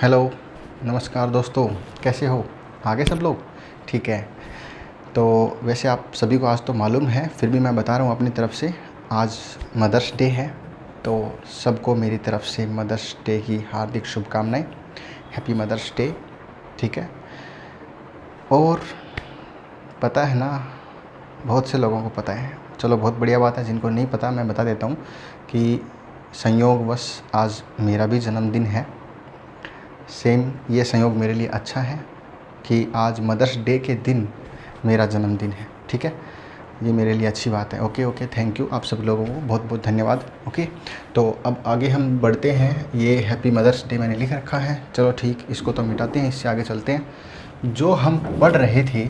Hello, नमस्कार दोस्तों, कैसे हो? आगे सब लोग ठीक है। तो वैसे आप सभी को आज तो मालूम है, फिर भी मैं बता रहा हूँ अपनी तरफ से। आज मदर्स डे है, तो सबको मेरी तरफ से मदर्स डे की हार्दिक शुभकामनाएं। Happy mother's day. ठीक है। और पता है ना, बहुत से लोगों को पता है, चलो बहुत बढ़िया बात है। जिनको नहीं पता मैं बता देता हूँ कि संयोगवश आज मेरा भी जन्मदिन है। सेम ये संयोग मेरे लिए अच्छा है कि आज मदर्स डे के दिन मेरा जन्मदिन है। ठीक है, ये मेरे लिए अच्छी बात है। ओके, थैंक यू आप सब लोगों को बहुत बहुत धन्यवाद। ओके, तो अब आगे हम बढ़ते हैं। ये हैप्पी मदर्स डे मैंने लिख रखा है, चलो ठीक, इसको तो मिटाते हैं, इससे आगे चलते हैं। जो हम पढ़ रहे थे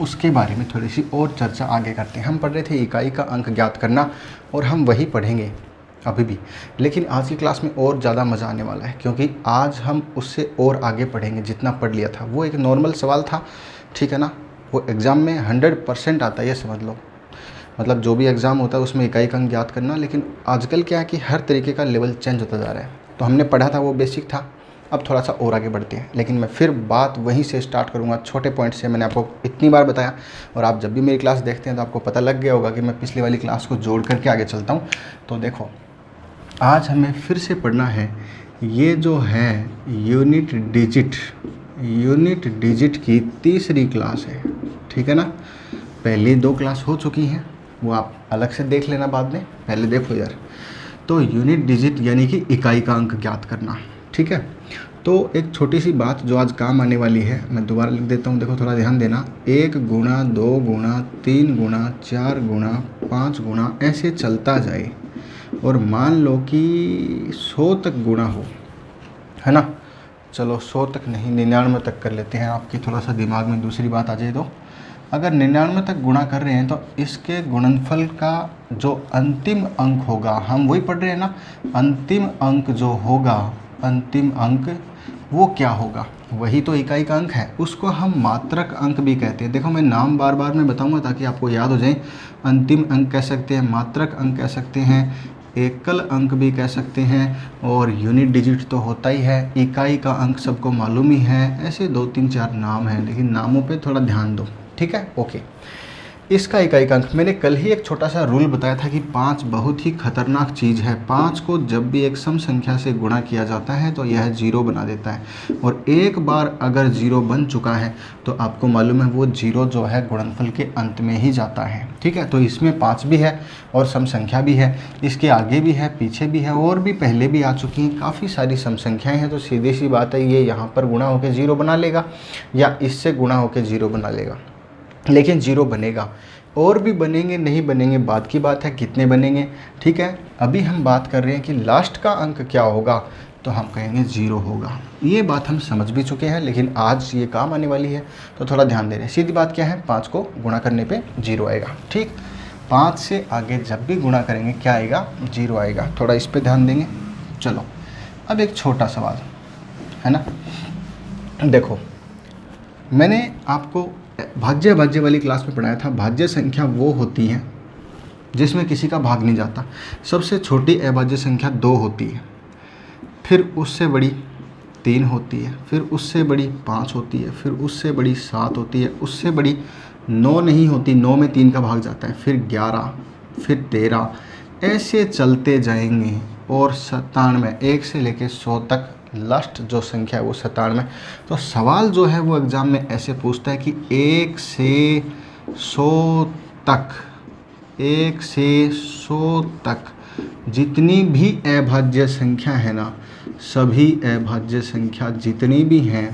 उसके बारे में थोड़ी सी और चर्चा आगे करते हैं। हम पढ़ रहे थे इकाई का अंक ज्ञात करना, और हम वही पढ़ेंगे अभी भी, लेकिन आज की क्लास में और ज़्यादा मज़ा आने वाला है, क्योंकि आज हम उससे और आगे पढ़ेंगे। जितना पढ़ लिया था वो एक नॉर्मल सवाल था, ठीक है ना, वो एग्ज़ाम में 100% आता है, ये समझ लो। मतलब जो भी एग्ज़ाम होता है उसमें इकाई का अंक ज्ञात करना, लेकिन आजकल क्या है कि हर तरीके का लेवल चेंज होता जा रहा है। तो हमने पढ़ा था वो बेसिक था, अब थोड़ा सा और आगे बढ़ते हैं। लेकिन मैं फिर बात वहीं से स्टार्ट करूँगा, छोटे पॉइंट से। मैंने आपको इतनी बार बताया, और आप जब भी मेरी क्लास देखते हैं तो आपको पता लग गया होगा कि मैं पिछली वाली क्लास को जोड़ करके आगे चलता हूँ। तो देखो, आज हमें फिर से पढ़ना है, ये जो है यूनिट डिजिट की तीसरी क्लास है। ठीक है ना, पहली 2 क्लास हो चुकी हैं, वो आप अलग से देख लेना बाद में, पहले देखो यार। तो यूनिट डिजिट यानी कि इकाई का अंक ज्ञात करना। ठीक है, तो एक छोटी सी बात जो आज काम आने वाली है, मैं दोबारा लिख देता हूँ, देखो थोड़ा ध्यान देना। 1 गुणा 2 गुणा 3 गुणा 4 गुणा 5 गुणा ऐसे चलता जाए, और मान लो कि 100 तक गुणा हो, है ना। चलो 100 तक नहीं, 99 तक कर लेते हैं, आपके थोड़ा सा दिमाग में दूसरी बात आ जाए तो। अगर 99 तक गुणा कर रहे हैं तो इसके गुणनफल का जो अंतिम अंक होगा, हम वही पढ़ रहे हैं ना, अंतिम अंक जो होगा, अंतिम अंक वो क्या होगा, वही तो इकाई का अंक है। उसको हम मात्रक अंक भी कहते हैं। देखो मैं नाम बार बार मैं बताऊंगा ताकि आपको याद हो जाए। अंतिम अंक कह सकते हैं, मात्रक अंक कह सकते हैं, एकल अंक भी कह सकते हैं, और यूनिट डिजिट तो होता ही है, इकाई का अंक सबको मालूम ही है। ऐसे 2 3 4 नाम हैं, लेकिन नामों पे थोड़ा ध्यान दो। ठीक है, ओके। इसका इकाई का अंक, मैंने कल ही एक छोटा सा रूल बताया था कि 5 बहुत ही खतरनाक चीज़ है। 5 को जब भी एक सम संख्या से गुणा किया जाता है तो यह 0 बना देता है, और एक बार अगर 0 बन चुका है तो आपको मालूम है वो 0 जो है गुणनफल के अंत में ही जाता है। ठीक है, तो इसमें 5 भी है और सम संख्या भी है, इसके आगे भी है, पीछे भी है, और भी पहले भी आ चुकी हैं काफ़ी सारी सम संख्याएँ हैं। तो सीधी सी बात है, ये यहाँ पर गुणा होकर 0 बना लेगा या इससे गुणा होकर 0 बना लेगा, लेकिन 0 बनेगा। और भी बनेंगे नहीं बनेंगे बात की बात है, कितने बनेंगे। ठीक है, अभी हम बात कर रहे हैं कि लास्ट का अंक क्या होगा, तो हम कहेंगे 0 होगा। ये बात हम समझ भी चुके हैं, लेकिन आज ये काम आने वाली है तो थोड़ा ध्यान दे रहे हैं। सीधी बात क्या है, 5 को गुणा करने पे 0 आएगा। ठीक, 5 से आगे जब भी गुणा करेंगे क्या आएगा, 0 आएगा। थोड़ा इस पर ध्यान देंगे। चलो अब एक छोटा सवाल है ना, देखो मैंने आपको भाज्य वाली क्लास में पढ़ाया था। भाज्य संख्या वो होती है जिसमें किसी का भाग नहीं जाता। सबसे छोटी अभाज्य संख्या 2 होती है, फिर उससे बड़ी 3 होती है, फिर उससे बड़ी 5 होती है, फिर उससे बड़ी 7 होती है, उससे बड़ी 9 नहीं होती, 9 में 3 का भाग जाता है, फिर 11, फिर 13, ऐसे चलते जाएंगे। और 97, 1 से लेकर 100 तक लास्ट जो संख्या है वो 97। तो सवाल जो है वो एग्ज़ाम में ऐसे पूछता है कि 1 से 100 तक, 1 से 100 तक जितनी भी अभाज्य संख्या है ना, सभी अभाज्य संख्या जितनी भी हैं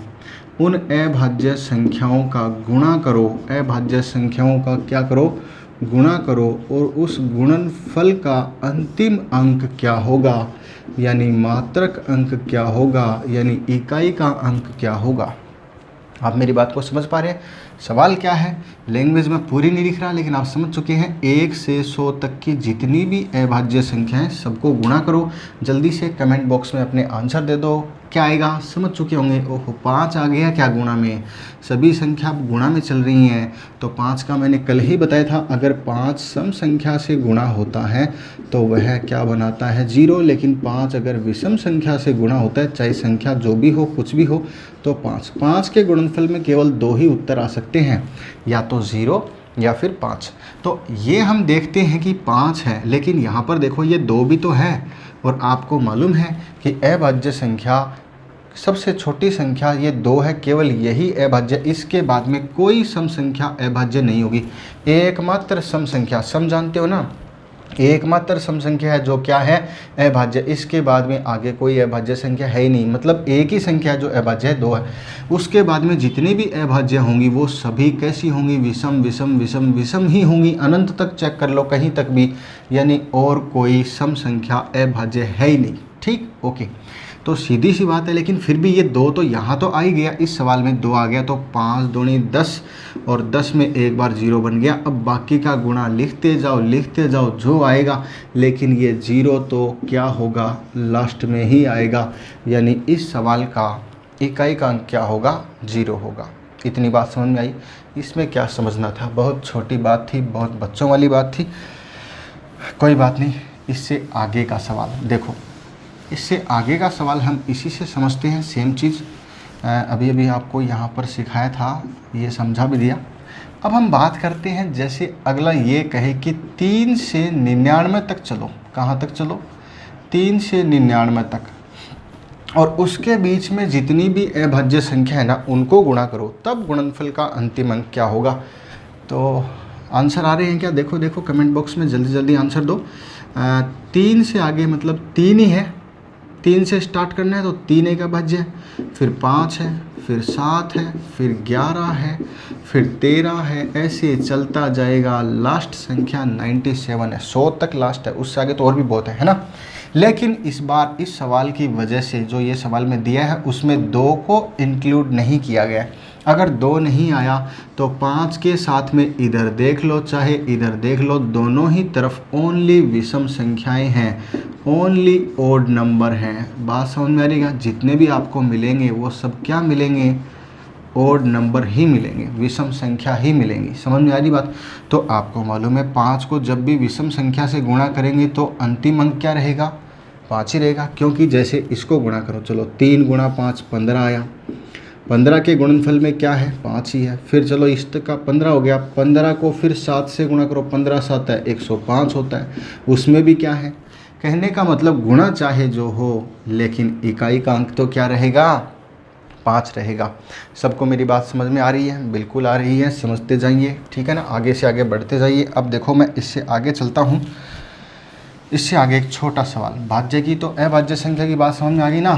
उन अभाज्य संख्याओं का गुणा करो, अभाज्य संख्याओं का क्या करो, गुणा करो, और उस गुणनफल का अंतिम अंक क्या होगा, यानी मात्रक अंक क्या होगा, यानी इकाई का अंक क्या होगा। आप मेरी बात को समझ पा रहे हैं? सवाल क्या है, लैंग्वेज में पूरी नहीं लिख रहा, लेकिन आप समझ चुके हैं 1 से 100 तक की जितनी भी अभाज्य संख्याएं सबको गुणा करो। जल्दी से कमेंट बॉक्स में अपने आंसर दे दो, क्या आएगा समझ चुके होंगे। ओहो 5 आ गया क्या गुणा में, सभी संख्या गुणा में चल रही हैं। तो 5 का मैंने कल ही बताया था, अगर 5 सम संख्या से गुणा होता है तो वह क्या बनाता है 0, लेकिन 5 अगर विषम संख्या से गुणा होता है, चाहे संख्या जो भी हो कुछ भी हो, तो 5 के गुणनफल में केवल 2 ही उत्तर आ सकते हैं, या तो 0 या फिर 5। तो ये हम देखते हैं कि 5 है, लेकिन यहाँ पर देखो ये 2 भी तो है, और आपको मालूम है कि अभाज्य संख्या सबसे छोटी संख्या ये 2 है, केवल यही अभाज्य, इसके बाद में कोई सम संख्या अभाज्य नहीं होगी। एकमात्र सम संख्या, सम जानते हो ना, एकमात्र सम संख्या है जो क्या है अभाज्य, इसके बाद में आगे कोई अभाज्य संख्या है ही नहीं। मतलब एक ही संख्या जो अभाज्य है 2 है, उसके बाद में जितनी भी अभाज्य होंगी वो सभी कैसी होंगी, विषम विषम विषम विषम ही होंगी। अनंत तक चेक कर लो कहीं तक भी, यानी और कोई सम संख्या अभाज्य है ही नहीं। ठीक, ओके, तो सीधी सी बात है। लेकिन फिर भी ये 2 तो यहाँ तो आ ही गया, इस सवाल में 2 आ गया, तो 5 दूनी 10 और 10 में एक बार 0 बन गया। अब बाकी का गुणा लिखते जाओ जो आएगा, लेकिन ये 0 तो क्या होगा लास्ट में ही आएगा, यानी इस सवाल का इकाई का अंक क्या होगा 0 होगा। इतनी बात समझ में आई, इसमें क्या समझना था, बहुत छोटी बात थी, बहुत बच्चों वाली बात थी, कोई बात नहीं। इससे आगे का सवाल देखो, इससे आगे का सवाल हम इसी से समझते हैं, सेम चीज़ अभी आपको यहाँ पर सिखाया था, ये समझा भी दिया। अब हम बात करते हैं, जैसे अगला ये कहे कि 3 से 99 तक चलो, कहाँ तक चलो 3 से 99 तक, और उसके बीच में जितनी भी अभाज्य संख्या है ना उनको गुणा करो, तब गुणनफल का अंतिम अंक क्या होगा। तो आंसर आ रहे हैं क्या, देखो देखो कमेंट बॉक्स में जल्दी जल्दी आंसर दो। 3 से आगे मतलब 3 ही है, 3 से स्टार्ट करना है तो 3 एक अभाज्य है, फिर 5 है, फिर 7 है, फिर 11 है, फिर 13 है, ऐसे चलता जाएगा। लास्ट संख्या 97 है, 100 तक लास्ट है, उससे आगे तो और भी बहुत है ना। लेकिन इस बार इस सवाल की वजह से जो ये सवाल में दिया है उसमें 2 को इंक्लूड नहीं किया गया है। अगर 2 नहीं आया तो 5 के साथ में इधर देख लो चाहे इधर देख लो, दोनों ही तरफ ओनली विषम संख्याएं हैं, ओनली ओड नंबर हैं। बात समझ में आ रही है, जितने भी आपको मिलेंगे वो सब क्या मिलेंगे, ओड नंबर ही मिलेंगे, विषम संख्या ही मिलेंगी। समझ में आ रही बात। तो आपको मालूम है 5 को जब भी विषम संख्या से गुणा करेंगे तो अंतिम अंक क्या रहेगा, 5 ही रहेगा, क्योंकि जैसे इसको गुणा करो, चलो 3 गुणा 5 15 आया, 15 के गुणनफल में क्या है 5 ही है। फिर चलो इस तक का 15 हो गया, 15 को फिर 7 से गुणा करो, 15 7 है 105 होता है, उसमें भी क्या है, कहने का मतलब गुणा चाहे जो हो, लेकिन इकाई का अंक तो क्या रहेगा 5 रहेगा। सबको मेरी बात समझ में आ रही है, बिल्कुल आ रही है, समझते जाइए, ठीक है ना, आगे से आगे बढ़ते जाइए। अब देखो मैं इससे आगे चलता हूँ, इससे आगे एक छोटा सवाल, भाज्य की तो अभाज्य संख्या की बात समझ में आ गई ना,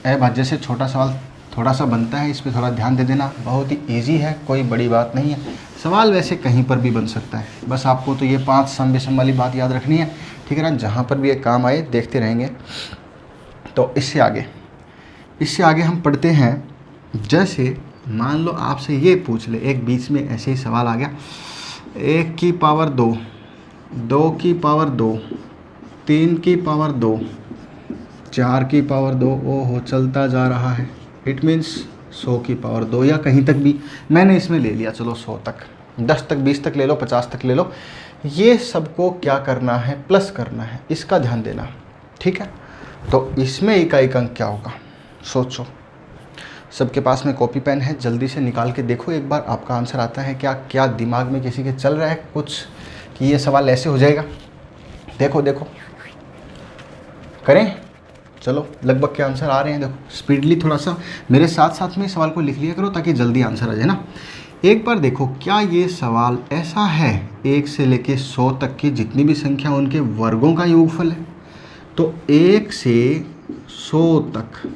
अभाज्य से छोटा सवाल थोड़ा सा बनता है, इस पर थोड़ा ध्यान दे देना, बहुत ही ईजी है, कोई बड़ी बात नहीं है। सवाल वैसे कहीं पर भी बन सकता है, बस आपको तो ये 5 सम विषम वाली बात याद रखनी है, ठीक है ना, जहाँ पर भी ये काम आए देखते रहेंगे। तो इससे आगे हम पढ़ते हैं, जैसे मान लो आपसे ये पूछ ले, एक बीच में ऐसे ही सवाल आ गया, 1 की पावर 2, 2 की पावर 2, 3 की पावर 2, 4 की पावर 2, ओहो चलता जा रहा है, इट मीन्स 100 की पावर 2, या कहीं तक भी मैंने इसमें ले लिया, चलो 100 तक, 10 तक, 20 तक ले लो, 50 तक ले लो, ये सबको क्या करना है प्लस करना है, इसका ध्यान देना, ठीक है। तो इसमें इकाई का अंक क्या होगा सोचो, सबके पास में कॉपी पेन है, जल्दी से निकाल के देखो एक बार, आपका आंसर आता है क्या, क्या दिमाग में किसी के चल रहा है कुछ कि ये सवाल ऐसे हो जाएगा, देखो देखो करें, चलो लगभग के आंसर आ रहे हैं, देखो स्पीडली थोड़ा सा मेरे साथ साथ में सवाल को लिख लिया करो ताकि जल्दी आंसर आ जाए ना। एक बार देखो, क्या ये सवाल ऐसा है 1 से लेके 100 तक की जितनी भी संख्या उनके वर्गों का योगफल है, तो 1 से 100 तक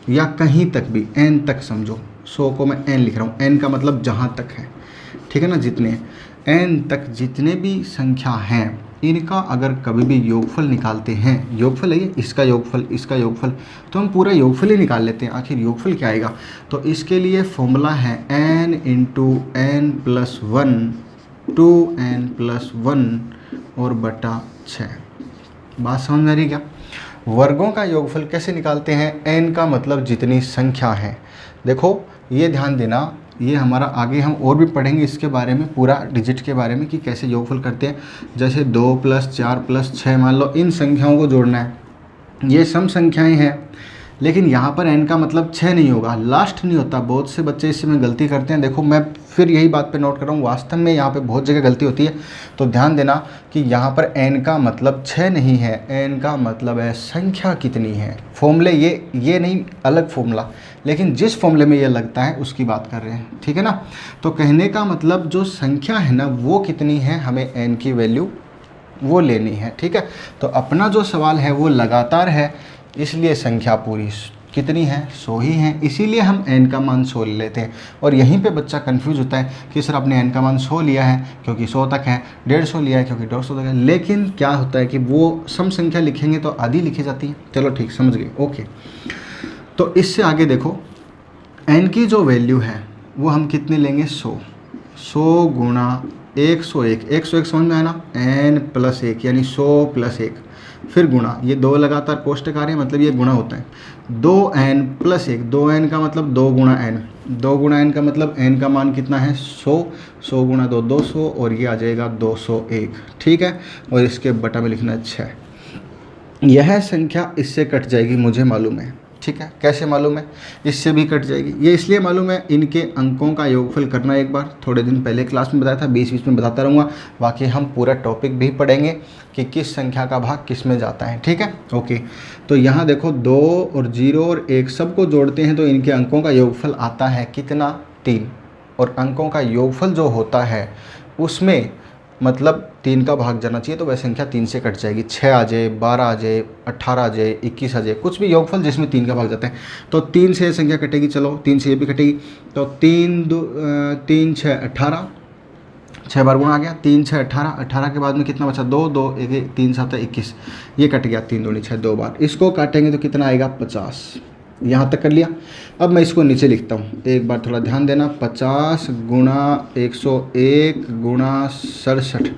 या कहीं तक भी n तक समझो, 100 को मैं n लिख रहा हूँ, n का मतलब जहाँ तक है, ठीक है ना, जितने n तक जितने भी संख्या हैं इनका अगर कभी भी योगफल निकालते हैं, योगफल है ये, इसका योगफल, तो हम पूरा योगफल ही निकाल लेते हैं। आखिर योगफल क्या आएगा? तो इसके लिए फॉर्मूला है n into N plus 1 2n+1 और बटा 6। बात समझ में आ रही क्या? वर्गों का योगफल कैसे निकालते हैं? n का मतलब जितनी संख्या है। देखो ये ध्यान देना, ये हमारा आगे हम और भी पढ़ेंगे इसके बारे में, पूरा डिजिट के बारे में कि कैसे योगफल करते हैं। जैसे 2 + 4 + 6, मान लो इन संख्याओं को जोड़ना है, ये सम संख्याएं हैं, लेकिन यहाँ पर n का मतलब 6 नहीं होगा, लास्ट नहीं होता। बहुत से बच्चे इसमें गलती करते हैं। देखो मैं फिर यही बात पे नोट कर रहा हूँ, वास्तव में यहाँ पे बहुत जगह गलती होती है। तो ध्यान देना कि यहाँ पर n का मतलब 6 नहीं है, n का मतलब है संख्या कितनी है। फॉर्मूले ये नहीं, अलग फॉर्मूला, लेकिन जिस फॉर्मूले में ये लगता है उसकी बात कर रहे हैं, ठीक है ना। तो कहने का मतलब जो संख्या है ना वो कितनी है, हमें n की वैल्यू वो लेनी है, ठीक है। तो अपना जो सवाल है वो लगातार है, इसलिए संख्या पूरी कितनी है, 100 ही है, इसीलिए हम n का मान 100 ले लेते हैं। और यहीं पे बच्चा कंफ्यूज होता है कि सर आपने n का मान 100 लिया है क्योंकि 100 तक है, 150 लिया है क्योंकि 150 तक है। लेकिन क्या होता है कि वो सम संख्या लिखेंगे तो आधी लिखी जाती है। चलो ठीक, समझ गए, ओके। तो इससे आगे देखो, n की जो वैल्यू है वो हम कितनी लेंगे, 100 गुणा 101, 101 समझ में आया ना, n+1 यानी 100 + 1, फिर गुणा, ये 2 लगातार कोष्टक आ रहे हैं, मतलब ये गुणा होता है, 2n+1, 2n का मतलब 2 गुणा n, 2 गुणा n का मतलब n का मान कितना है, 100, 100 गुणा 2 200, और ये आ जाएगा 201, ठीक है। और इसके बटा में लिखना है 6। यह संख्या इससे कट जाएगी, मुझे मालूम है, ठीक है। कैसे मालूम है? इससे भी कट जाएगी। ये इसलिए मालूम है, इनके अंकों का योगफल करना एक बार थोड़े दिन पहले क्लास में बताया था, बीच में बताता रहूँगा। बाकी हम पूरा टॉपिक भी पढ़ेंगे कि किस संख्या का भाग किस में जाता है, ठीक है, ओके। तो यहाँ देखो 2 और 0 और 1 सबको जोड़ते हैं तो इनके अंकों का योगफल आता है कितना, 3। और अंकों का योगफल जो होता है उसमें मतलब 3 का भाग जाना चाहिए, तो वह संख्या 3 से कट जाएगी। 6 आ जाए, 12 आ जाए, 18 आ जाए, 21 आ जाए, कुछ भी योगफल जिसमें 3 का भाग जाता है तो 3 से संख्या कटेगी। चलो 3 से ये भी कटेगी, तो 3 6 18, 6 बार गुणा आ गया, 3 6 18, 18 के बाद में कितना बचा, 2 2 1 3 7 21, ये कट गया, 3 दूनी 6, 2 बार। इसको काटेंगे तो कितना आएगा, 50। यहाँ तक कर लिया। अब मैं इसको नीचे लिखता हूँ, एक बार थोड़ा ध्यान देना, 50 गुणा 101 गुणा 67।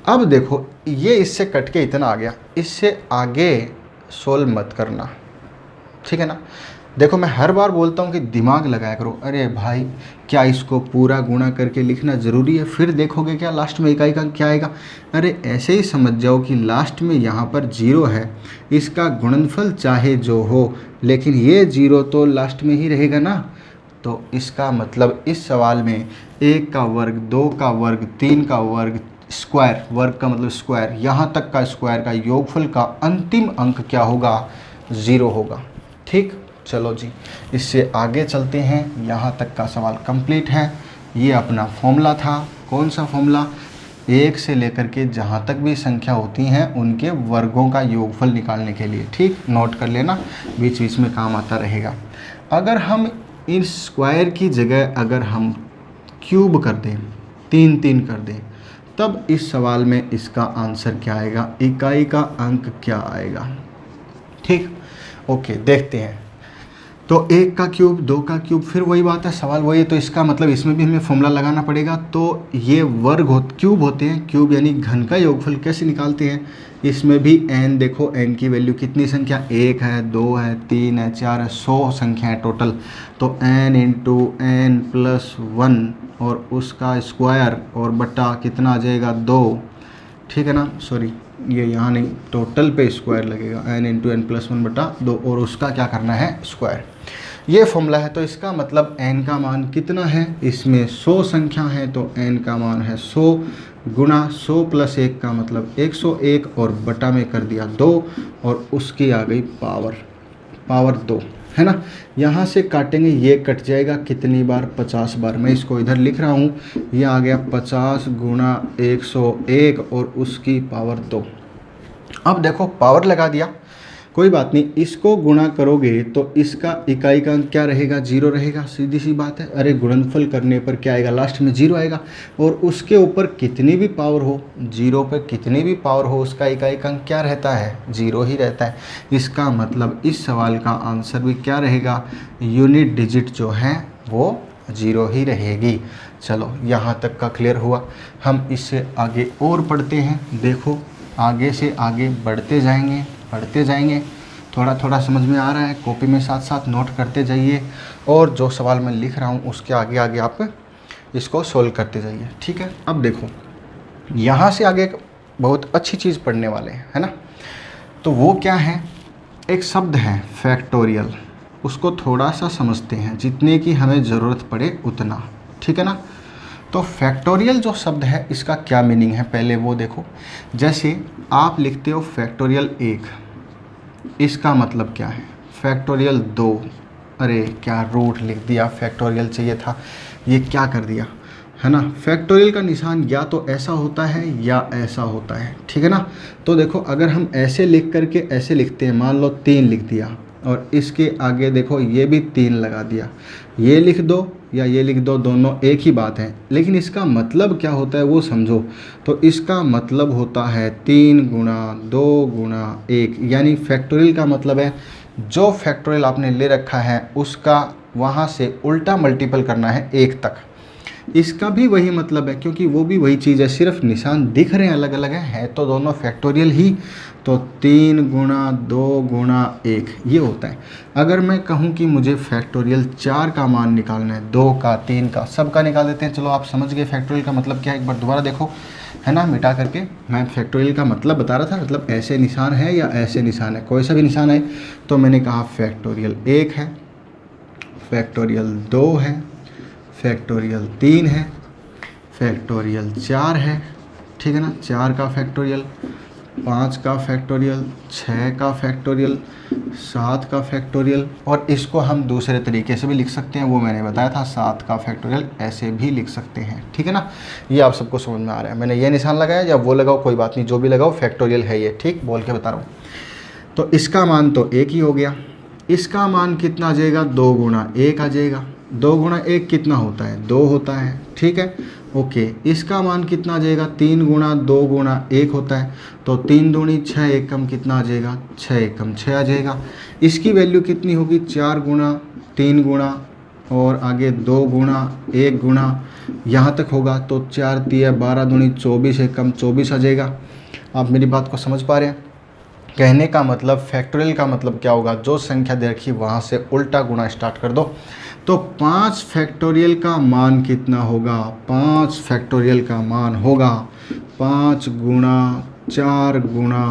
अब देखो ये इससे कट के इतना आ गया, इससे आगे सोल्व मत करना, ठीक है ना। देखो मैं हर बार बोलता हूँ कि दिमाग लगाया करो। अरे भाई क्या इसको पूरा गुणा करके लिखना ज़रूरी है? फिर देखोगे क्या लास्ट में इकाई का क्या आएगा? अरे ऐसे ही समझ जाओ कि लास्ट में यहाँ पर 0 है, इसका गुणनफल चाहे जो हो लेकिन ये 0 तो लास्ट में ही रहेगा ना। तो इसका मतलब इस सवाल में 1 का वर्ग, 2 का वर्ग, 3 का वर्ग, स्क्वायर, वर्ग का मतलब स्क्वायर, यहाँ तक का स्क्वायर का योगफल का अंतिम अंक क्या होगा, 0 होगा, ठीक। चलो जी, इससे आगे चलते हैं। यहाँ तक का सवाल कंप्लीट है। ये अपना फॉर्मूला था, कौन सा फॉर्मूला, 1 से लेकर के जहाँ तक भी संख्या होती हैं उनके वर्गों का योगफल निकालने के लिए, ठीक। नोट कर लेना, बीच बीच में काम आता रहेगा। अगर हम इस स्क्वायर की जगह अगर हम क्यूब कर दें, 3 3 कर दें, तब इस सवाल में इसका आंसर क्या आएगा, इकाई का अंक क्या आएगा, ठीक। ओके, देखते हैं। तो 1 का क्यूब, 2 का क्यूब, फिर वही बात है, सवाल वही है। तो इसका मतलब इसमें भी हमें फॉर्मूला लगाना पड़ेगा। तो ये वर्ग क्यूब होते हैं, क्यूब यानी घन का योगफल कैसे निकालते हैं। इसमें भी n, देखो n की वैल्यू कितनी संख्या, 1 है, 2 है, 3 है, 4 है, 100 संख्या है टोटल। तो n इंटू n+1 और उसका स्क्वायर और बट्टा कितना आ जाएगा, 2, ठीक है ना। सॉरी ये यहाँ नहीं, टोटल पे स्क्वायर लगेगा, n इंटू n+1 बटा 2 और उसका क्या करना है, स्क्वायर। ये फॉर्मूला है। तो इसका मतलब n का मान कितना है, इसमें 100 संख्या है तो n का मान है 100 गुणा 100 + 1 का मतलब 101 और बटा में कर दिया 2 और उसकी आ गई पावर 2, है ना। यहाँ से काटेंगे, ये कट जाएगा कितनी बार, 50 बार। मैं इसको इधर लिख रहा हूँ, ये आ गया 50 गुणा 101 और उसकी पावर 2। अब देखो पावर लगा दिया, कोई बात नहीं, इसको गुणा करोगे तो इसका इकाई का अंक क्या रहेगा, 0 रहेगा, सीधी सी बात है। अरे गुणनफल करने पर क्या आएगा, लास्ट में 0 आएगा। और उसके ऊपर कितनी भी पावर हो, 0 पे कितनी भी पावर हो, उसका इकाई का अंक क्या रहता है, 0 ही रहता है। इसका मतलब इस सवाल का आंसर भी क्या रहेगा, यूनिट डिजिट जो है वो 0 ही रहेगी। चलो यहाँ तक का क्लियर हुआ। हम इससे आगे और पढ़ते हैं। देखो आगे से आगे बढ़ते जाएंगे, थोड़ा थोड़ा समझ में आ रहा है, कॉपी में साथ साथ नोट करते जाइए, और जो सवाल मैं लिख रहा हूँ उसके आगे आगे आप इसको सोल्व करते जाइए, ठीक है। अब देखो यहाँ से आगे एक बहुत अच्छी चीज़ पढ़ने वाले हैं, है ना। तो वो क्या है, एक शब्द है फैक्टोरियल, उसको थोड़ा सा समझते हैं, जितने की हमें ज़रूरत पड़े उतना, ठीक है ना। तो फैक्टोरियल जो शब्द है इसका क्या मीनिंग है, पहले वो देखो। जैसे आप लिखते हो फैक्टोरियल 1, इसका मतलब क्या है, फैक्टोरियल 2, अरे क्या रूट लिख दिया, फैक्टोरियल चाहिए था, ये क्या कर दिया, है ना। फैक्टोरियल का निशान या तो ऐसा होता है या ऐसा होता है, ठीक है ना। तो देखो अगर हम ऐसे लिख करके ऐसे लिखते हैं, मान लो 3 लिख दिया, और इसके आगे देखो ये भी 3 लगा दिया, ये लिख दो या ये लिख दो, दोनों एक ही बात है, लेकिन इसका मतलब क्या होता है वो समझो। तो इसका मतलब होता है 3 गुणा 2 गुणा 1, यानी फैक्टोरियल का मतलब है जो फैक्टोरियल आपने ले रखा है उसका वहाँ से उल्टा मल्टीपल करना है 1 तक। इसका भी वही मतलब है, क्योंकि वो भी वही चीज़ है, सिर्फ निशान दिख रहे हैं अलग अलग है तो दोनों फैक्टोरियल ही। तो 3 गुणा 2 गुणा 1 ये होता है। अगर मैं कहूँ कि मुझे फैक्टोरियल 4 का मान निकालना है, 2 का 3 का सब का निकाल देते हैं। चलो आप समझ गए फैक्टोरियल का मतलब क्या है, एक बार दोबारा देखो, है ना, मिटा करके। मैं फैक्टोरियल का मतलब बता रहा था, मतलब ऐसे निशान है या ऐसे निशान है, कोई सा भी निशान है। तो मैंने कहा फैक्टोरियल 1 है, फैक्टोरियल 2 है, फैक्टोरियल 3 है, फैक्टोरियल 4 है, ठीक है ना, 4 का फैक्टोरियल, 5 का फैक्टोरियल, 6 का फैक्टोरियल, 7 का फैक्टोरियल, और इसको हम दूसरे तरीके से भी लिख सकते हैं, वो मैंने बताया था, 7 का फैक्टोरियल ऐसे भी लिख सकते हैं, ठीक है ना। ये आप सबको समझ में आ रहा है, मैंने ये निशान लगाया या वो लगाओ कोई बात नहीं, जो भी लगाओ फैक्टोरियल है ये, ठीक बोल के बता रहा हूँ। तो इसका मान तो 1 ही हो गया, इसका मान कितना आ जाएगा, 2 गुणा 1 आ जाएगा। 2 गुणा 1 कितना होता है, 2 होता है, ठीक है, ओके। इसका मान कितना आ जाएगा, 3 गुणा 2 गुणा 1 होता है, तो 3 दूनी 6 एकम कितना आ जाएगा, 6 एकम 6 आ जाएगा। इसकी वैल्यू कितनी होगी, 4 गुणा 3 गुणा और आगे 2 गुणा 1 गुणा यहाँ तक होगा, तो 4 3 12 दूनी 24 एकम 24 आ जाएगा। आप मेरी बात को समझ पा रहे हैं। कहने का मतलब फैक्टोरियल का मतलब क्या होगा, जो संख्या दे रखी वहाँ से उल्टा गुणा स्टार्ट कर दो। तो 5 फैक्टोरियल का मान कितना होगा, 5 फैक्टोरियल का मान होगा 5 गुणा 4 गुणा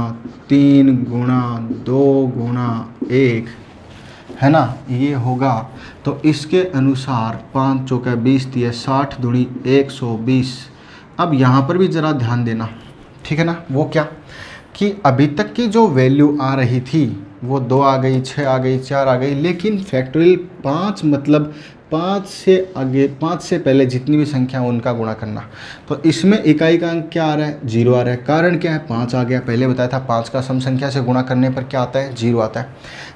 3 गुणा 2 गुणा 1, है ना, ये होगा। तो इसके अनुसार 5 चौका 20 दिए 60 दूनी 120। अब यहाँ पर भी ज़रा ध्यान देना, ठीक है ना। वो क्या कि अभी तक की जो वैल्यू आ रही थी वो 2 आ गई, 6 आ गई, 4 आ गई, लेकिन फैक्टोरियल 5 मतलब 5 से आगे, 5 से पहले जितनी भी संख्या उनका गुणा करना। तो इसमें इकाई का अंक क्या आ रहा है, 0 आ रहा है। कारण क्या है, 5 आ गया, पहले बताया था 5 का सम संख्या से गुणा करने पर क्या आता है, 0 आता है।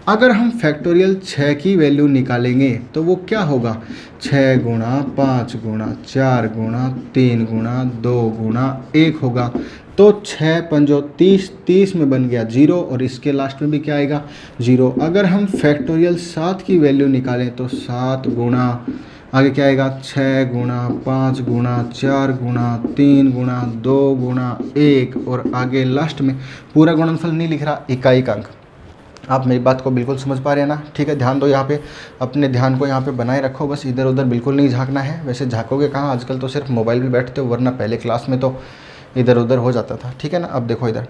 अगर हम फैक्टोरियल 6 की वैल्यू निकालेंगे तो वो क्या होगा, 6 गुणा 5 गुणा 4 गुणा 3 गुणा 2 गुणा 1 होगा। तो 6 पंजो 30, 30 में बन गया 0, और इसके लास्ट में भी क्या आएगा, 0। अगर हम फैक्टोरियल 7 की वैल्यू निकालें तो 7 गुणा आगे क्या आएगा, 6 गुणा 5 गुणा 4 गुणा 3 गुणा 2 गुणा 1, और आगे लास्ट में पूरा गुणनफल नहीं लिख रहा, इकाई का अंक। आप मेरी बात को बिल्कुल समझ पा रहे हैं ना, ठीक है। ध्यान दो यहाँ पे, अपने ध्यान को यहाँ पे बनाए रखो, बस इधर उधर बिल्कुल नहीं झांकना है। वैसे झाँकोगे कहाँ, आजकल तो सिर्फ मोबाइल पे बैठते हो, वरना पहले क्लास में तो इधर उधर हो जाता था, ठीक है ना। अब देखो इधर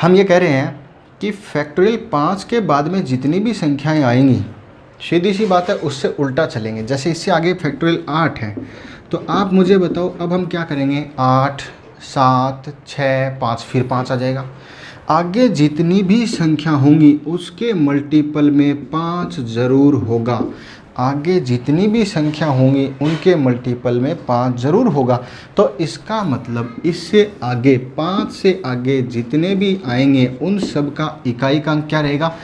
हम ये कह रहे हैं कि फैक्टोरियल 5 के बाद में जितनी भी संख्याएं आएंगी, सीधी सी बात है उससे उल्टा चलेंगे। जैसे इससे आगे फैक्टोरियल 8 है, तो आप मुझे बताओ अब हम क्या करेंगे, 8 7 6 5, फिर 5 आ जाएगा। आगे जितनी भी संख्या होंगी उसके मल्टीपल में 5 ज़रूर होगा। आगे जितनी भी संख्या होंगी उनके मल्टीपल में 5 ज़रूर होगा। तो इसका मतलब इससे आगे 5 से आगे जितने भी आएंगे उन सब का इकाई का अंक क्या रहेगा?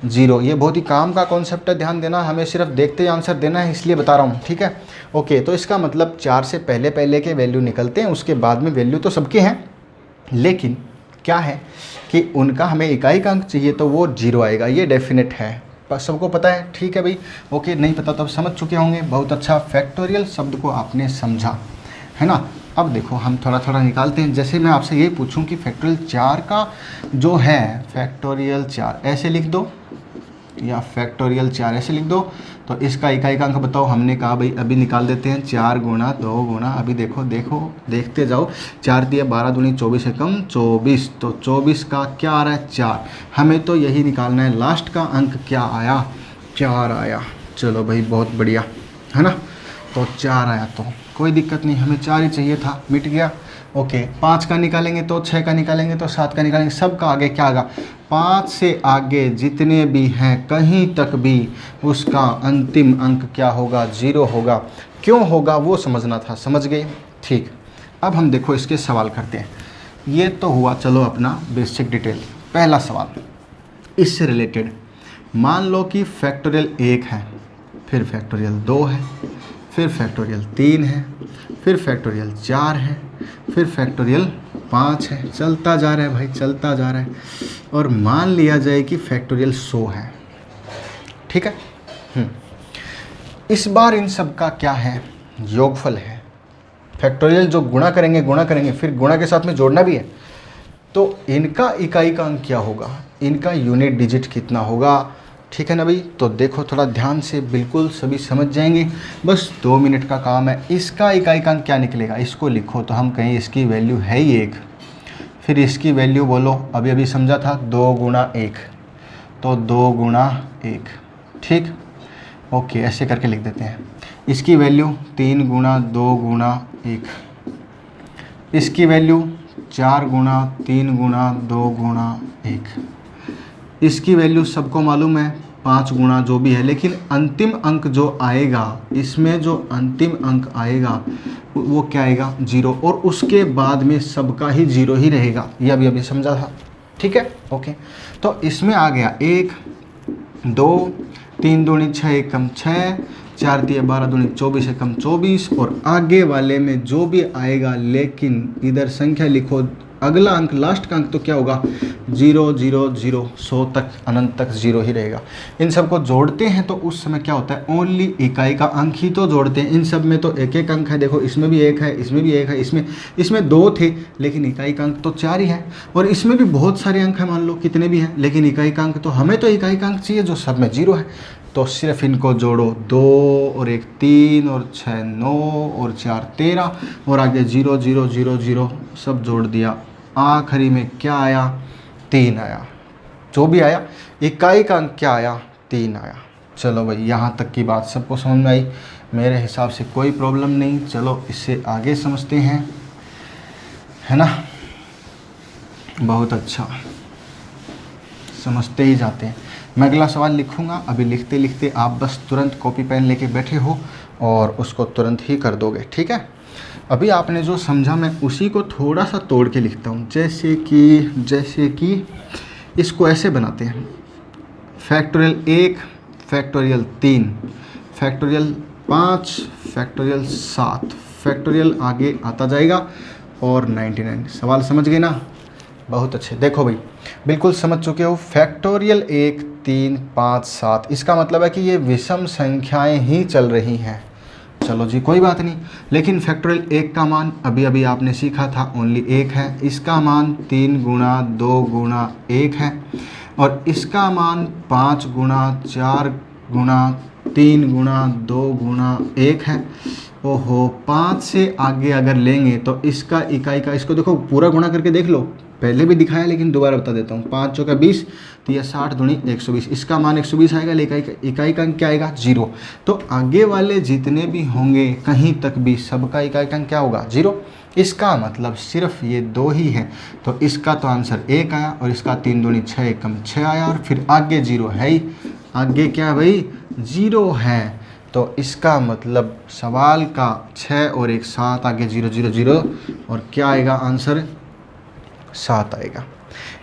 0। ये बहुत ही काम का कॉन्सेप्ट है, ध्यान देना, हमें सिर्फ देखते ही आंसर देना है इसलिए बता रहा हूँ, ठीक है। ओके, तो इसका मतलब 4 से पहले पहले के वैल्यू निकलते हैं, उसके बाद में वैल्यू तो सबके हैं, लेकिन क्या है कि उनका हमें इकाई का अंक चाहिए तो वो 0 आएगा, ये डेफिनेट है, सबको पता है, ठीक है भाई। ओके, नहीं पता तो अब समझ चुके होंगे, बहुत अच्छा। फैक्टोरियल शब्द को आपने समझा है ना। अब देखो हम थोड़ा थोड़ा निकालते हैं। जैसे मैं आपसे ये पूछूं कि फैक्टोरियल 4 का जो है, फैक्टोरियल 4 ऐसे लिख दो या फैक्टोरियल 4 ऐसे लिख दो, तो इसका इकाई का अंक बताओ। हमने कहा भाई अभी निकाल देते हैं, 4 गुणा 2 गुणा, अभी देखो देखो देखते जाओ, 4 दिया 12 दूनी 24 एकम 24, तो 24 का क्या आ रहा है? 4। हमें तो यही निकालना है, लास्ट का अंक क्या आया? 4 आया। चलो भाई बहुत बढ़िया, है ना। तो 4 आया तो कोई दिक्कत नहीं, हमें 4 ही चाहिए था, मिट गया। ओके, 5 का निकालेंगे तो 6 का निकालेंगे तो 7 का निकालेंगे, सब का आगे क्या आएगा? 5 से आगे जितने भी हैं कहीं तक भी उसका अंतिम अंक क्या होगा? 0 होगा। क्यों होगा वो समझना था, समझ गए? ठीक। अब हम देखो इसके सवाल करते हैं। ये तो हुआ चलो अपना बेसिक डिटेल। पहला सवाल इससे रिलेटेड, मान लो कि फैक्टोरियल 1 है, फिर फैक्टोरियल 2 है, फिर फैक्टोरियल 3 है, फिर फैक्टोरियल 4 है, फिर फैक्टोरियल 5 है, चलता जा रहा है भाई, चलता जा रहा है। और मान लिया जाए कि फैक्टोरियल 100 है, ठीक है। इस बार इन सब का क्या है? योगफल है। फैक्टोरियल जो गुणा करेंगे, फिर गुणा के साथ में जोड़ना भी है, तो इनका इकाई का अंक क्या होगा? इनका यूनिट डिजिट कितना होगा? ठीक है ना भाई। तो देखो थोड़ा ध्यान से, बिल्कुल सभी समझ जाएंगे, बस 2 मिनट का काम है। इसका इकाई का अंक क्या निकलेगा? इसको लिखो तो हम कहें इसकी वैल्यू है ही 1, फिर इसकी वैल्यू बोलो, अभी अभी समझा था 2 गुणा 1, तो 2 गुणा 1, ठीक। ओके, ऐसे करके लिख देते हैं। इसकी वैल्यू 3 गुणा 2 गुणा 1, इसकी वैल्यू 4 गुणा 3 गुणा 2 गुणा 1, इसकी वैल्यू सबको मालूम है 5 गुणा जो भी है, लेकिन अंतिम अंक जो आएगा, इसमें जो अंतिम अंक आएगा वो क्या आएगा? 0, और उसके बाद में सबका ही 0 ही रहेगा। ये अभी समझा था, ठीक है। ओके, तो इसमें आ गया 1 2 3 दूनी 6 एकम 6, 4 दिए 12 दूनी 24 एकम 24, और आगे वाले में जो भी आएगा, लेकिन इधर संख्या लिखो, अगला अंक लास्ट का अंक तो क्या होगा? 0 0 0 100 तक, अनंत तक 0 ही रहेगा। इन सब को जोड़ते हैं तो उस समय क्या होता है? ओनली इकाई का अंक ही तो जोड़ते हैं। इन सब में तो एक एक अंक है, देखो इसमें भी 1 है, इसमें भी 1 है, इसमें 2 थे, लेकिन इकाई का अंक तो 4 ही है। और इसमें भी बहुत सारे अंक हैं, मान लो कितने भी हैं, लेकिन इकाई का अंक तो, हमें तो इकाई का अंक चाहिए जो सब में 0 है। तो सिर्फ इनको जोड़ो, 2 और 1 3 और 6 9 और 4 13, और आगे 0 0 0 0 सब जोड़ दिया, आखिरी में क्या आया? 3 आया। जो भी आया, इकाई का अंक क्या आया? 3 आया। चलो भाई, यहाँ तक की बात सबको समझ में आई? मेरे हिसाब से कोई प्रॉब्लम नहीं। चलो इससे आगे समझते हैं, है ना। बहुत अच्छा, समझते ही जाते हैं। मैं अगला सवाल लिखूंगा, अभी लिखते लिखते आप बस तुरंत कॉपी पेन लेके बैठे हो और उसको तुरंत ही कर दोगे, ठीक है। अभी आपने जो समझा मैं उसी को थोड़ा सा तोड़ के लिखता हूँ। जैसे कि इसको ऐसे बनाते हैं, factorial 1, factorial 3, factorial 5, factorial 7, factorial आगे आता जाएगा और 99। सवाल समझ गए ना? बहुत अच्छे। देखो भाई, बिल्कुल समझ चुके हो। फैक्टोरियल 1 3 5 7, इसका मतलब है कि ये विषम संख्याएं ही चल रही हैं। चलो जी, कोई बात नहीं। लेकिन फैक्टोरियल 1 का मान अभी अभी आपने सीखा था, ओनली 1 है। इसका मान 3 गुणा 2 गुणा 1 है, और इसका मान 5 गुणा 4 गुणा 3 गुणा 2 गुणा 1 है। ओहो, 5 से आगे अगर लेंगे तो इसका इकाई का, इसको देखो पूरा गुणा करके देख लो, पहले भी दिखाया लेकिन दोबारा बता देता हूँ। 5 चौका 20, तो यह 60 दूनी 120, इसका मान 120 आएगा, लेकिन इकाई का अंक क्या आएगा? 0। तो आगे वाले जितने भी होंगे कहीं तक भी सबका इकाई का अंक क्या होगा? 0। इसका मतलब सिर्फ ये 2 ही है, तो इसका तो आंसर 1 आया, और इसका 3 दूनी 6 एकम 6 आया, और फिर आगे 0 है ही। आगे क्या है भाई? 0 है। तो इसका मतलब सवाल का 6 और 1 7 आगे 0 0 0 और क्या आएगा आंसर 7 आएगा।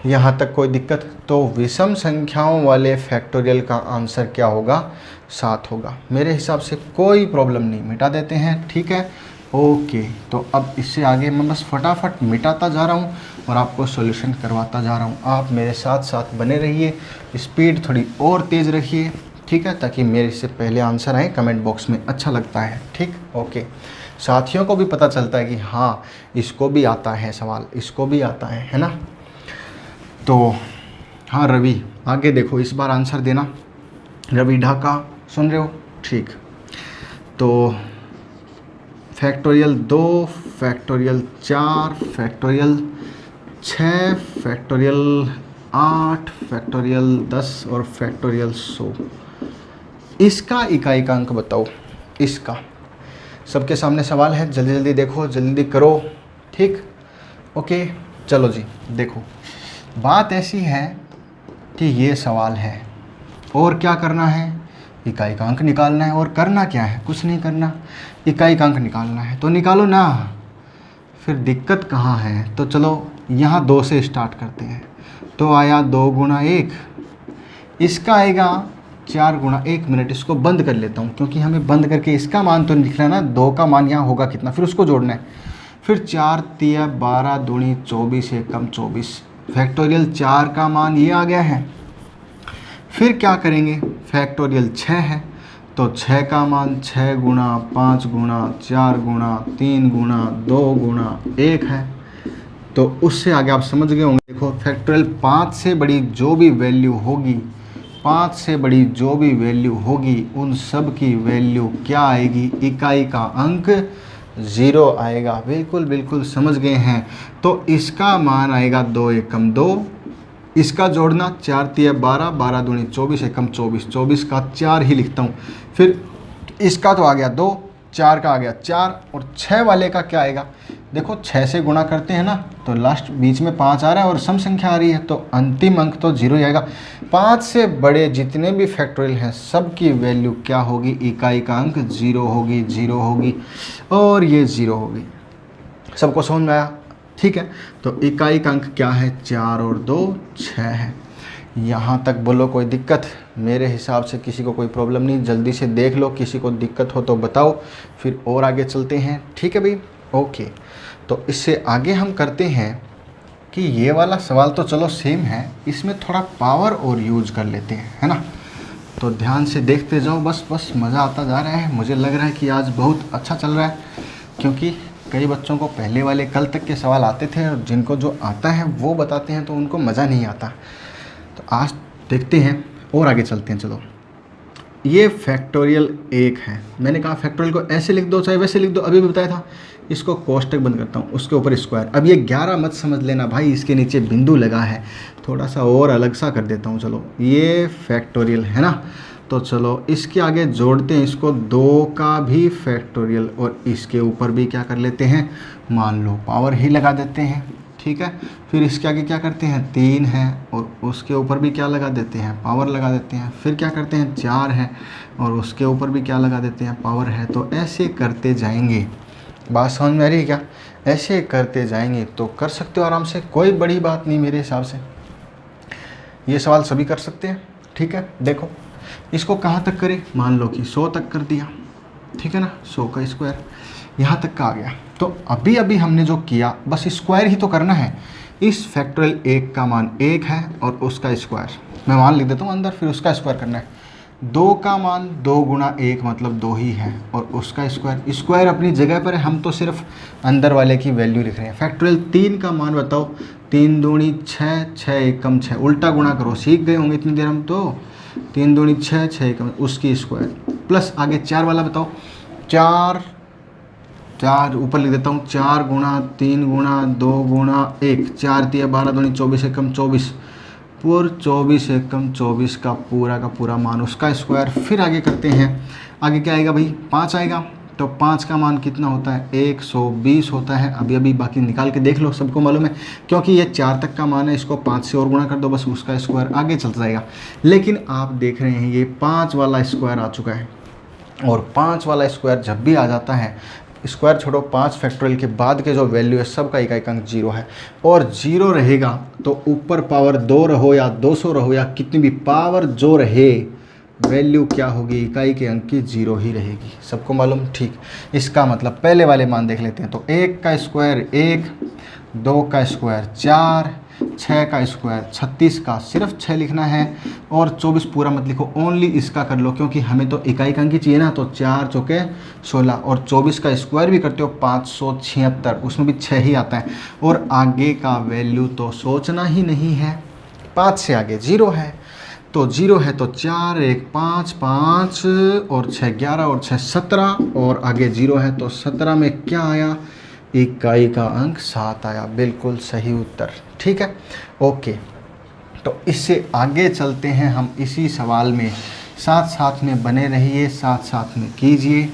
यहाँ तक कोई दिक्कत? तो विषम संख्याओं वाले फैक्टोरियल का आंसर क्या होगा 7 होगा। मेरे हिसाब से कोई प्रॉब्लम नहीं, मिटा देते हैं, ठीक है ओके। तो अब इससे आगे मैं बस फटाफट मिटाता जा रहा हूँ और आपको सॉल्यूशन करवाता जा रहा हूँ। आप मेरे साथ साथ बने रहिए, स्पीड थोड़ी और तेज़ रखिए, ठीक है, ताकि मेरे से पहले आंसर आए कमेंट बॉक्स में, अच्छा लगता है, ठीक ओके। साथियों को भी पता चलता है कि हाँ इसको भी आता है सवाल, इसको भी आता है ना। तो हाँ रवि आगे देखो, इस बार आंसर देना। रवि ढाका सुन रहे हो? ठीक। तो factorial 2, factorial 4, factorial 6, factorial 8, factorial 10 और फैक्टोरियल 100। इसका इकाई का अंक बताओ। इसका सबके सामने सवाल है, जल्दी जल्दी देखो, जल्दी करो, ठीक ओके। चलो जी देखो, बात ऐसी है कि ये सवाल है और क्या करना है, इकाई का अंक निकालना है। और करना क्या है, कुछ नहीं करना, इकाई का अंक निकालना है। तो निकालो ना, फिर दिक्कत कहाँ है। तो चलो यहाँ 2 से स्टार्ट करते हैं। तो आया 2 गुणा 1, इसका आएगा 4 गुणा 1 मिनट। इसको बंद कर लेता हूँ क्योंकि हमें बंद करके इसका मान तो लिखना है ना, 2 का मान यहाँ होगा कितना, फिर उसको जोड़ना है। फिर 4 तिया 12 दूनी 24 एकम 24, फैक्टोरियल 4 का मान ये आ गया है। फिर क्या करेंगे, फैक्टोरियल 6 है तो 6 का मान 6 गुणा 5 गुणा 4 गुणा 3 गुणा 2 गुणा 1 है। तो उससे आगे आप समझ गए होंगे। देखो फैक्टोरियल 5 से बड़ी जो भी वैल्यू होगी, 5 से बड़ी जो भी वैल्यू होगी, उन सब की वैल्यू क्या आएगी, इकाई का अंक 0 आएगा। बिल्कुल बिल्कुल समझ गए हैं। तो इसका मान आएगा 2 एकम 2, इसका जोड़ना 4 तिया 12, 12 दूनी 24 एकम 24, 24 का 4 ही लिखता हूँ। फिर इसका तो आ गया 2, 4 का आ गया 4 और 6 वाले का क्या आएगा। देखो 6 से गुणा करते हैं ना तो लास्ट बीच में 5 आ रहा है और सम संख्या आ रही है, तो अंतिम अंक तो 0 ही आएगा। 5 से बड़े जितने भी फैक्टोरियल हैं सब की वैल्यू क्या होगी, इकाई का अंक 0 होगी, 0 होगी और ये 0 होगी। सबको समझ में आया? ठीक है। तो इकाई का अंक क्या है, 4 और 2 6 है। यहाँ तक बोलो कोई दिक्कत? मेरे हिसाब से किसी को कोई प्रॉब्लम नहीं, जल्दी से देख लो, किसी को दिक्कत हो तो बताओ, फिर और आगे चलते हैं, ठीक है भाई ओके। तो इससे आगे हम करते हैं कि ये वाला सवाल तो चलो सेम है, इसमें थोड़ा पावर और यूज कर लेते हैं, है ना। तो ध्यान से देखते जाओ, बस मज़ा आता जा रहा है। मुझे लग रहा है कि आज बहुत अच्छा चल रहा है, क्योंकि कई बच्चों को पहले वाले कल तक के सवाल आते थे और जिनको जो आता है वो बताते हैं तो उनको मज़ा नहीं आता। तो आज देखते हैं और आगे चलते हैं। चलो ये फैक्टोरियल 1 है, मैंने कहा फैक्टोरियल को ऐसे लिख दो चाहे वैसे लिख दो, अभी भी बताया था। इसको कोष्टक बंद करता हूँ, उसके ऊपर स्क्वायर। अब ये 11 मत समझ लेना भाई, इसके नीचे बिंदु लगा है, थोड़ा सा और अलग सा कर देता हूँ। चलो ये फैक्टोरियल है ना, तो चलो इसके आगे जोड़ते हैं इसको 2 का भी फैक्टोरियल और इसके ऊपर भी क्या कर लेते हैं, मान लो पावर ही लगा देते हैं, ठीक है। फिर इसके आगे क्या करते हैं, 3 है और उसके ऊपर भी क्या लगा देते हैं, पावर लगा देते हैं। फिर क्या करते हैं, 4 है और उसके ऊपर भी क्या लगा देते हैं, पावर है। तो ऐसे करते जाएंगे, बात समझ में आ रही है क्या? ऐसे करते जाएंगे तो कर सकते हो आराम से, कोई बड़ी बात नहीं मेरे हिसाब से। ये सवाल सभी कर सकते हैं, ठीक है। देखो इसको कहाँ तक करें, मान लो कि 100 तक कर दिया, ठीक है ना, 100 का स्क्वायर यहाँ तक का आ गया। तो अभी अभी हमने जो किया बस स्क्वायर ही तो करना है। इस फैक्टोरियल 1 का मान 1 है और उसका स्क्वायर मैं मान लिख देता हूँ अंदर, फिर उसका स्क्वायर करना है। 2 का मान 2 गुणा 1 मतलब 2 ही है और उसका स्क्वायर, स्क्वायर अपनी जगह पर है, हम तो सिर्फ अंदर वाले की वैल्यू लिख रहे हैं। फैक्टोरियल 3 का मान बताओ, 3 दूनी 6, 6 एकम 6, उल्टा गुणा करो, सीख गए होंगे इतनी देर हम तो। 3 दूनी 6, 6 एकम उसकी स्क्वायर प्लस आगे 4 वाला बताओ, 4 ऊपर लिख देता हूँ, 4 गुणा 3 गुणा 2 गुणा 1, 4 तिया 12 दूनी 24 एकम 24, पूर 24 एकम 24 का पूरा मान, उसका स्क्वायर। फिर आगे करते हैं, आगे क्या आएगा भाई, 5 आएगा। तो 5 का मान कितना होता है, 120 होता है। अभी बाकी निकाल के देख लो, सबको मालूम है, क्योंकि ये 4 तक का मान है, इसको 5 से और गुणा कर दो, बस उसका स्क्वायर आगे चलता जाएगा। लेकिन आप देख रहे हैं ये 5 वाला स्क्वायर आ चुका है, और 5 वाला स्क्वायर जब भी आ जाता है, स्क्वायर छोड़ो, 5 फैक्टोरियल के बाद के जो वैल्यू है सबका इकाई अंक 0 है, और 0 रहेगा तो ऊपर पावर 2 रहो या 200 रहो या कितनी भी पावर जो रहे, वैल्यू क्या होगी, इकाई के अंक की 0 ही रहेगी। सबको मालूम? ठीक। इसका मतलब पहले वाले मान देख लेते हैं। तो 1 का स्क्वायर 1, 2 का स्क्वायर 4, 6 का स्क्वायर 36 का सिर्फ 6 लिखना है, और 24 पूरा मत लिखो, ओनली इसका कर लो क्योंकि हमें तो इकाई का अंक ही चाहिए ना। तो 4 चौके 16, और 24 का स्क्वायर भी करते हो 576, उसमें भी 6 ही आता है, और आगे का वैल्यू तो सोचना ही नहीं है, 5 से आगे 0 है। तो 0 है तो 4 1 5 5 और 6 11 और 6 17, और आगे 0 है तो 17 में क्या आया, इकाई का अंक 7 आया। बिल्कुल सही उत्तर। ठीक है, ओके। तो इससे आगे चलते हैं हम इसी सवाल में, साथ साथ में बने रहिए, साथ साथ में कीजिए।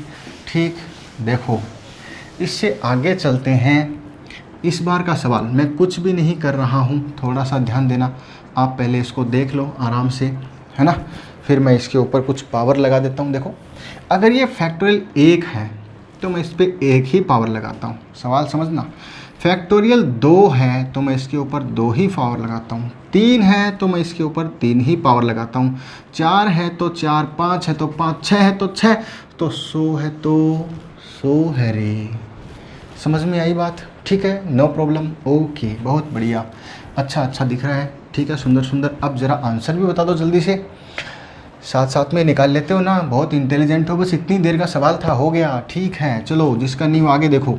ठीक, देखो इससे आगे चलते हैं। इस बार का सवाल मैं कुछ भी नहीं कर रहा हूँ, थोड़ा सा ध्यान देना। आप पहले इसको देख लो आराम से, है ना, फिर मैं इसके ऊपर कुछ पावर लगा देता हूँ। देखो, अगर ये फैक्टोरियल 1 है तो मैं इस पर 1 ही पावर लगाता हूँ, सवाल समझना। फैक्टोरियल 2 है तो मैं इसके ऊपर 2 ही पावर लगाता हूँ, 3 है तो मैं इसके ऊपर 3 ही पावर लगाता हूँ, 4 है तो 4, 5 है तो 5, 6 है तो 6, तो 100 है तो 100 है रे। समझ में आई बात? ठीक है, नो प्रॉब्लम, ओके, बहुत बढ़िया, अच्छा दिख रहा है। ठीक है, सुंदर सुंदर। अब ज़रा आंसर भी बता दो जल्दी से, साथ साथ में निकाल लेते हो ना, बहुत इंटेलिजेंट हो, बस इतनी देर का सवाल था, हो गया। ठीक है, चलो जिसका न्यू आगे देखो।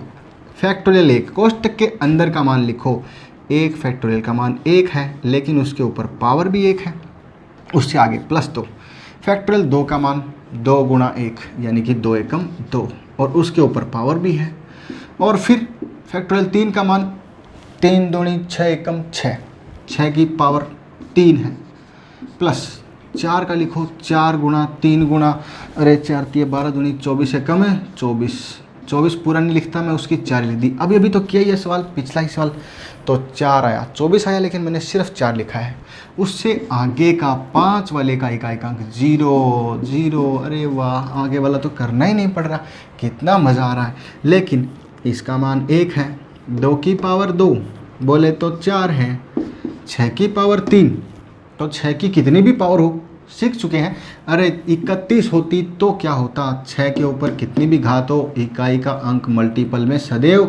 फैक्टोरियल 1 कोष्टक के अंदर का मान लिखो। 1 फैक्टोरियल का मान 1 है, लेकिन उसके ऊपर पावर भी 1 है, उससे आगे प्लस 2। फैक्टोरियल 2 का मान 2 गुणा 1 यानी कि 2 एकम 2, और उसके ऊपर पावर भी है। और फिर फैक्टोरियल 3 का मान 3 दूनी 6 एकम 6, 6 की पावर 3 है, प्लस 4 का लिखो 4 गुणा 3 गुणा, अरे 4 3 12 दूनी 24 एकम है 24, 24 पूरा नहीं लिखता मैं, उसकी 4 लिख दी। अभी तो किया ये सवाल, पिछला ही सवाल, तो 4 आया, 24 आया, लेकिन मैंने सिर्फ 4 लिखा है। उससे आगे का 5 वाले का इकाई का अंक 0 0, अरे वाह, आगे वाला तो करना ही नहीं पड़ रहा, कितना मज़ा आ रहा है। लेकिन इसका मान 1 है, 2 की पावर 2 बोले तो 4 है, 6 की पावर 3, तो 6 की कितनी भी पावर हो, सीख चुके हैं। अरे 31 होती तो क्या होता, 6 के ऊपर कितनी भी घात हो, इकाई का अंक मल्टीपल में सदैव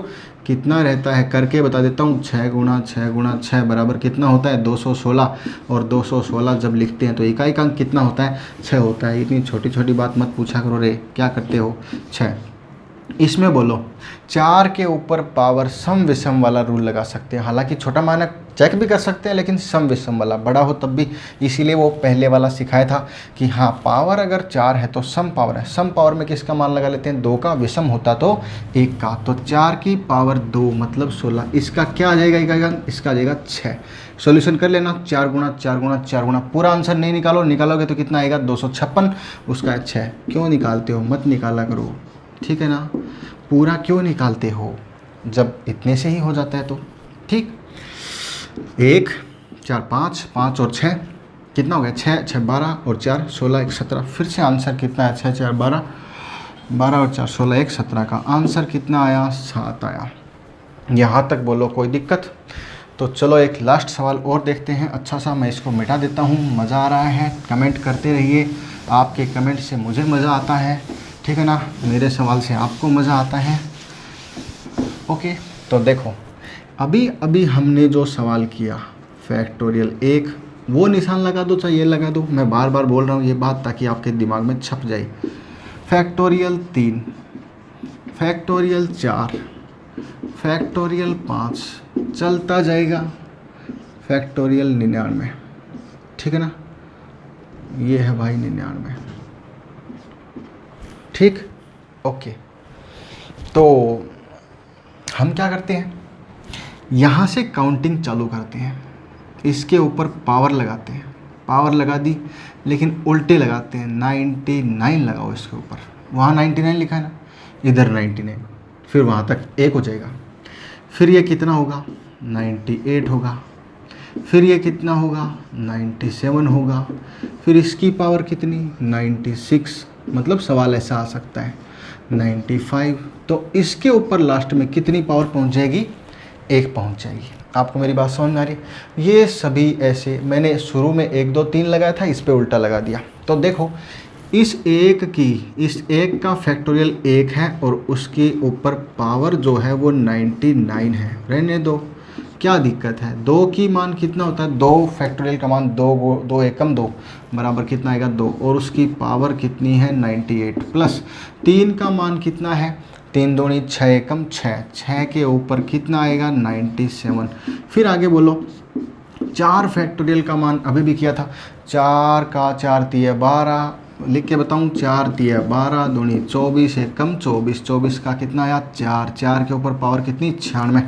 कितना रहता है, करके बता देता हूँ। 6 गुणा 6 गुणा 6 बराबर कितना होता है, 216, और 216 जब लिखते हैं तो इकाई का अंक कितना होता है, 6 होता है। इतनी छोटी छोटी बात मत पूछा करो रे, क्या करते हो। 6 इसमें बोलो 4 के ऊपर पावर सम विषम वाला रूल लगा सकते हैं, हालांकि छोटा मानक चेक भी कर सकते हैं, लेकिन सम विषम वाला बड़ा हो तब भी, इसीलिए वो पहले वाला सिखाया था कि हाँ, पावर अगर 4 है तो सम पावर है, सम पावर में किसका मान लगा लेते हैं, 2 का, विषम होता तो 1 का, तो 4 की पावर 2 मतलब 16, इसका क्या आ जाएगा इकाई का, इसका आ जाएगा 6। सॉल्यूशन कर लेना, 4 गुणा 4 गुणा 4 गुणा, पूरा आंसर नहीं निकालोगे तो कितना आएगा, 256, उसका है 6। क्यों निकालते हो, मत निकाला करो, ठीक है ना, पूरा क्यों निकालते हो, जब इतने से ही हो जाता है तो। ठीक, 1 4 5 5 और 6 कितना हो गया, 6 6 12 और 4 16 1 17, फिर से आंसर कितना है, 6 4 12 12 और 4 16 1 17 का आंसर कितना आया, 7 आया। यहाँ तक बोलो कोई दिक्कत? तो चलो एक लास्ट सवाल और देखते हैं, अच्छा सा, मैं इसको मिटा देता हूँ। मज़ा आ रहा है, कमेंट करते रहिए, आपके कमेंट से मुझे मज़ा आता है, ठीक है ना, मेरे सवाल से आपको मज़ा आता है। ओके, तो देखो अभी हमने जो सवाल किया फैक्टोरियल 1, वो निशान लगा दो चाहे ये लगा दो, मैं बार बार बोल रहा हूँ ये बात ताकि आपके दिमाग में छप जाए। फैक्टोरियल 3, फैक्टोरियल 4, फैक्टोरियल 5, चलता जाएगा, फैक्टोरियल 99, ठीक है ना, ये है भाई 99। ठीक, ओके। तो हम क्या करते हैं, यहाँ से काउंटिंग चालू करते हैं, इसके ऊपर पावर लगाते हैं, पावर लगा दी, लेकिन उल्टे लगाते हैं, 99 लगाओ इसके ऊपर, वहाँ 99 लिखा है ना, इधर 99, फिर वहाँ तक 1 हो जाएगा, फिर ये कितना होगा, 98 होगा, फिर ये कितना होगा, 97 होगा, फिर इसकी पावर कितनी, 96, मतलब सवाल ऐसा आ सकता है 95, तो इसके ऊपर लास्ट में कितनी पावर पहुंच जाएगी, 1 पहुंच जाएगी। आपको मेरी बात समझ में आ रही है? ये सभी ऐसे मैंने शुरू में 1 2 3 लगाया था, इस पे उल्टा लगा दिया। तो देखो इस 1 का फैक्टोरियल 1 है और उसके ऊपर पावर जो है वो 99 है, रहने दो, क्या दिक्कत है। 2 की मान कितना होता है, 2 फैक्टोरियल का मान 2 एकम 2 बराबर कितना आएगा 2, और उसकी पावर कितनी है 98, प्लस 3 का मान कितना है, 3 दूनी 6 एकम 6, 6 के ऊपर कितना आएगा 97। फिर आगे बोलो 4 फैक्टोरियल का मान अभी भी किया था, 4 का 4 तिया 12, लिख के बताऊं 4 तिया 12 दूनी 24 एकम 24, 24 का कितना आया 4, 4 के ऊपर पावर कितनी 96।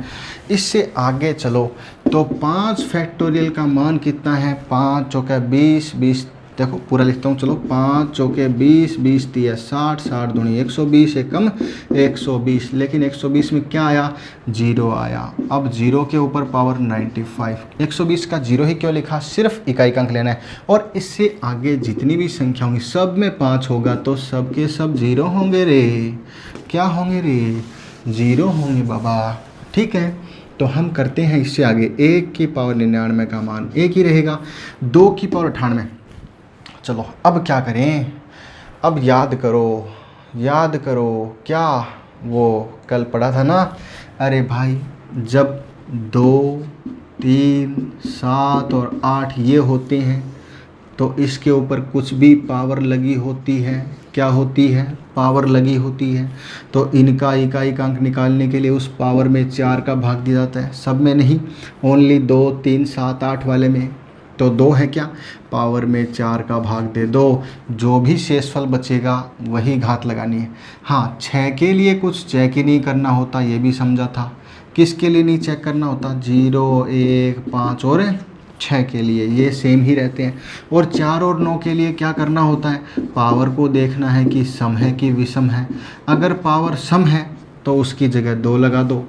इससे आगे चलो तो 5 फैक्टोरियल का मान कितना है, 5 चौके 20, 20 देखो पूरा लिखता हूँ, चलो 5 चौके 20, 20 तिया 60, 60 दूनी 120 एकम 120, लेकिन 120 में क्या आया 0 आया। अब 0 के ऊपर पावर 95, 120 का 0 ही क्यों लिखा, सिर्फ इकाई का अंक लेना है। और इससे आगे जितनी भी संख्या होंगी सब में 5 होगा तो सब के सब 0 होंगे रे, क्या होंगे रे 0 होंगे बाबा, ठीक है। तो हम करते हैं इससे आगे, 1 की पावर 99 का मान 1 ही रहेगा, 2 की पावर 98। चलो अब क्या करें, अब याद करो क्या वो कल पढ़ा था ना, अरे भाई जब 2 3 7 और 8 ये होते हैं तो इसके ऊपर कुछ भी पावर लगी होती है, क्या होती है पावर लगी होती है, तो इनका इकाई का अंक निकालने के लिए उस पावर में 4 का भाग दिया जाता है, सब में नहीं, ओनली 2 3 7 8 वाले में। तो 2 है क्या, पावर में 4 का भाग दे दो, जो भी शेषफल बचेगा वही घात लगानी है। हाँ 6 के लिए कुछ चेक ही नहीं करना होता, ये भी समझा था। किसके लिए नहीं चेक करना होता, 0 1 5 और 6 के लिए ये सेम ही रहते हैं। और 4 और 9 के लिए क्या करना होता है, पावर को देखना है कि सम है कि विषम है। अगर पावर सम है तो उसकी जगह 2 लगा दो,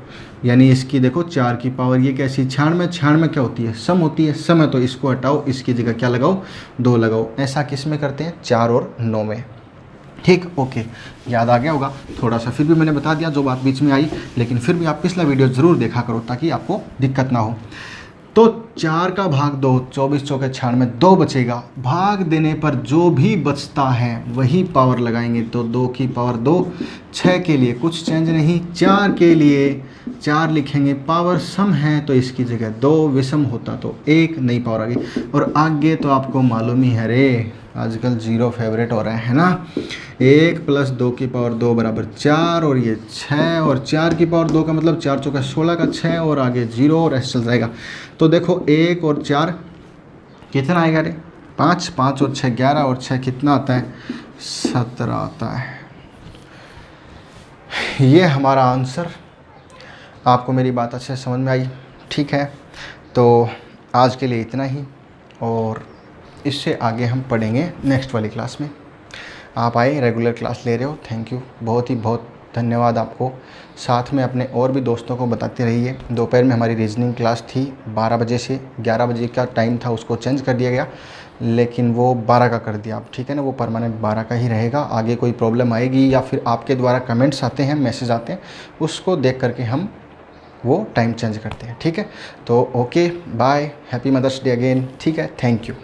यानी इसकी देखो 4 की पावर ये कैसी 96, 96 क्या होती है सम होती है, सम है तो इसको हटाओ, इसकी जगह क्या लगाओ 2 लगाओ। ऐसा किस में करते हैं, 4 और 9 में, ठीक ओके। याद आ गया होगा थोड़ा सा, फिर भी मैंने बता दिया जो बात बीच में आई, लेकिन फिर भी आप पिछला वीडियो ज़रूर देखा करो ताकि आपको दिक्कत ना हो। तो 4 का भाग 2, 24 चौके 96, 2 बचेगा, भाग देने पर जो भी बचता है वही पावर लगाएंगे। तो 2 की पावर 2, 6 के लिए कुछ चेंज नहीं, 4 के लिए 4 लिखेंगे, पावर सम है तो इसकी जगह 2, विषम होता तो 1 नई पावर आ गई। और आगे तो आपको मालूम ही है रे, आजकल 0 फेवरेट हो रहा है ना, 1 + 2 की पावर 2 बराबर 4, और ये 6, और 4 की पावर 2 का मतलब 4 चौका 16 का 6, और आगे 0 और ऐसे चल जाएगा। तो देखो 1 और 4 कितना आएगा रे, 5, 5 और 6 11, और 6 कितना आता है 17 आता है। ये हमारा आंसर। आपको मेरी बात अच्छे से समझ में आई, ठीक है। तो आज के लिए इतना ही, और इससे आगे हम पढ़ेंगे नेक्स्ट वाली क्लास में। आप आए रेगुलर क्लास ले रहे हो, थैंक यू, बहुत धन्यवाद आपको। साथ में अपने और भी दोस्तों को बताते रहिए। दोपहर में हमारी रीजनिंग क्लास थी 12 बजे से, 11 बजे का टाइम था उसको चेंज कर दिया गया, लेकिन वो 12 का कर दिया आप, ठीक है ना, वो परमानेंट 12 का ही रहेगा। आगे कोई प्रॉब्लम आएगी या फिर आपके द्वारा कमेंट्स आते हैं, मैसेज आते हैं, उसको देख करके हम वो टाइम चेंज करते हैं, ठीक है। तो okay bye, happy mother's day again, ठीक है, थैंक यू।